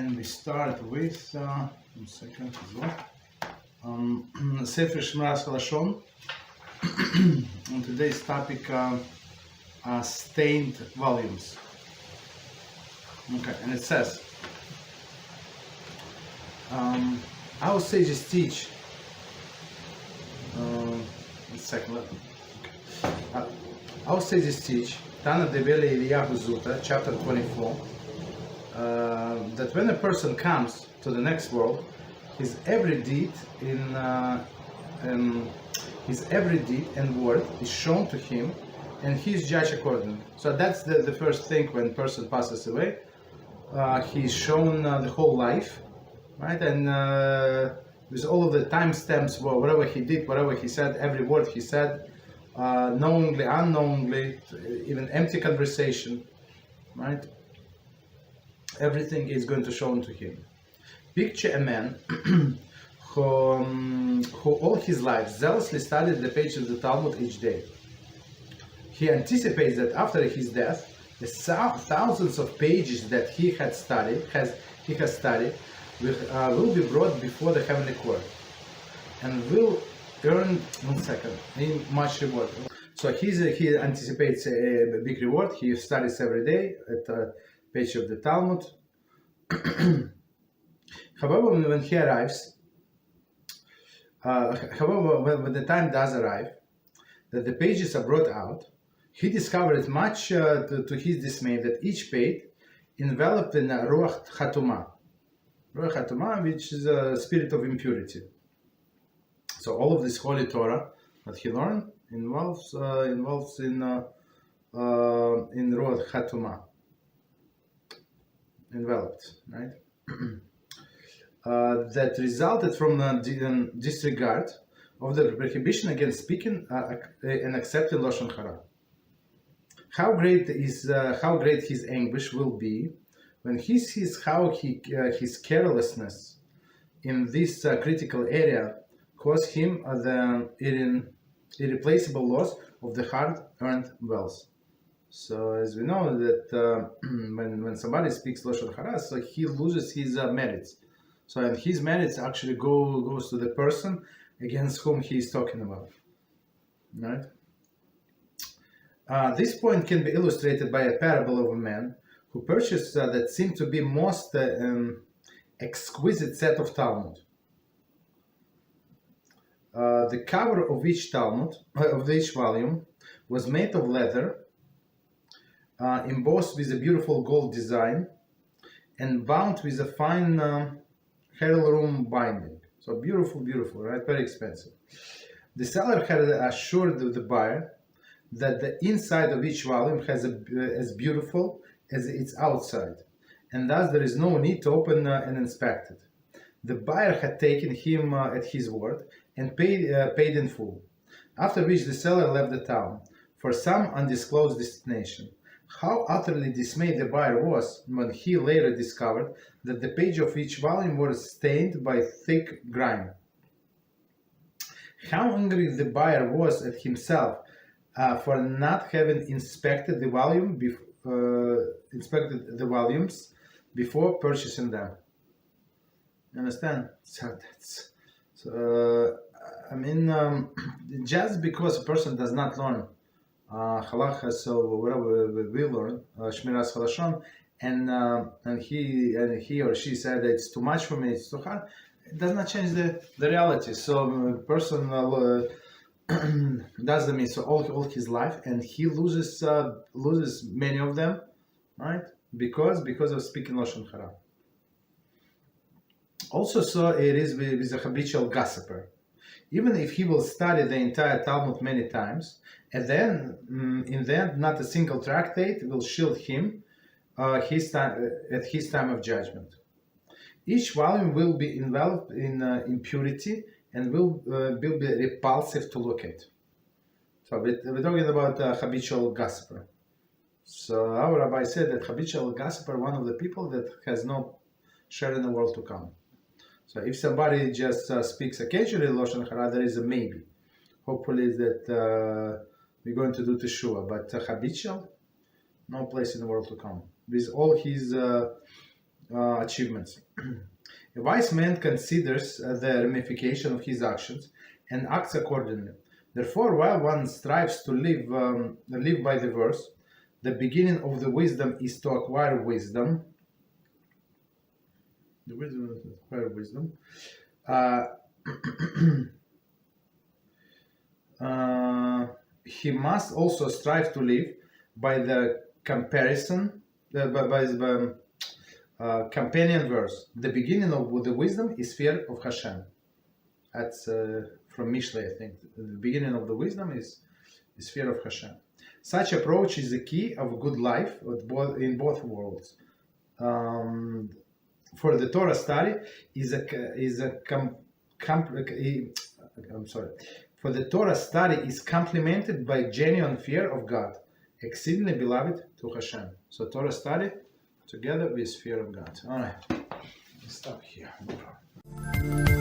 and we start with one second as well. Sefer Shmiras Haloshon. On today's topic, stained volumes. Okay, and it says, our sages teach. One second. Our sages teach. Tana Devele Eliyahu Zuta, chapter 24. That when a person comes to the next world, his every deed and word is shown to him, and he is judged accordingly. So that's the first thing when a person passes away. He's shown the whole life, right? And with all of the timestamps, whatever he did, whatever he said, every word he said, knowingly, unknowingly, even empty conversation, right? Everything is going to show to him. Picture a man who all his life zealously studied the pages of the Talmud each day. He anticipates that after his death, the thousands of pages that he has studied will be brought before the heavenly court, and will earn much reward. So he anticipates a big reward. He studies every day at a page of the Talmud. However, when he arrives, when the time does arrive, that the pages are brought out, he discovered much to his dismay that each page enveloped in a Ruach Hatumah. Ruach Hatumah, which is a spirit of impurity. So all of this holy Torah that he learned involves in Ruach Hatumah, enveloped, right? That resulted from the disregard of the prohibition against speaking and accepting Lashon Hara. How great his anguish will be when he sees how his carelessness in this critical area caused him the irreplaceable loss of the hard-earned wealth. So as we know that when somebody speaks Lashon Hara, so he loses his merits. So and his merits actually goes to the person against whom he is talking about, right? This point can be illustrated by a parable of a man who purchased that seemed to be most exquisite set of Talmud. The cover of each volume was made of leather, embossed with a beautiful gold design, and bound with a fine heirloom binding. So beautiful, right? Very expensive. The seller had assured the buyer that the inside of each volume has as beautiful as its outside, and thus there is no need to open and inspect it. The buyer had taken him at his word and paid in full, after which the seller left the town for some undisclosed destination. How utterly dismayed the buyer was when he later discovered that the page of each volume was stained by thick grime. How angry the buyer was at himself for not having inspected the volumes before purchasing them. You understand? Just because a person does not learn halacha, so whatever we learn, Shmiras Haloshon, and he or she said that it's too much for me, it's too hard, it does not change the reality. So a person does them so all his life, and he loses many of them, right? Because of speaking Loshon Hara. Also, so it is with a habitual gossiper. Even if he will study the entire Talmud many times, and then in the end not a single tractate will shield him at his time of judgment. Each volume will be enveloped in impurity and will be repulsive to look at. So we're talking about habitual gossiper. So our rabbi said that habitual gossiper, one of the people that has no share in the world to come. So if somebody just speaks occasionally Loshon Hara, there is a maybe. Hopefully that we're going to do Teshuvah, but habitual, no place in the world to come. With all his achievements. A wise man considers the ramification of his actions and acts accordingly. Therefore, while one strives to live by the verse, the beginning of the wisdom is to acquire wisdom. The wisdom is to acquire wisdom. He must also strive to live by the comparison, by the companion verse. The beginning of the wisdom is fear of Hashem. That's from Mishle, I think. The beginning of the wisdom is fear of Hashem. Such approach is the key of good life in both worlds. For the Torah study For the Torah study is complemented by genuine fear of God, exceedingly beloved to Hashem. So Torah study together with fear of God. All right, stop here. No problem.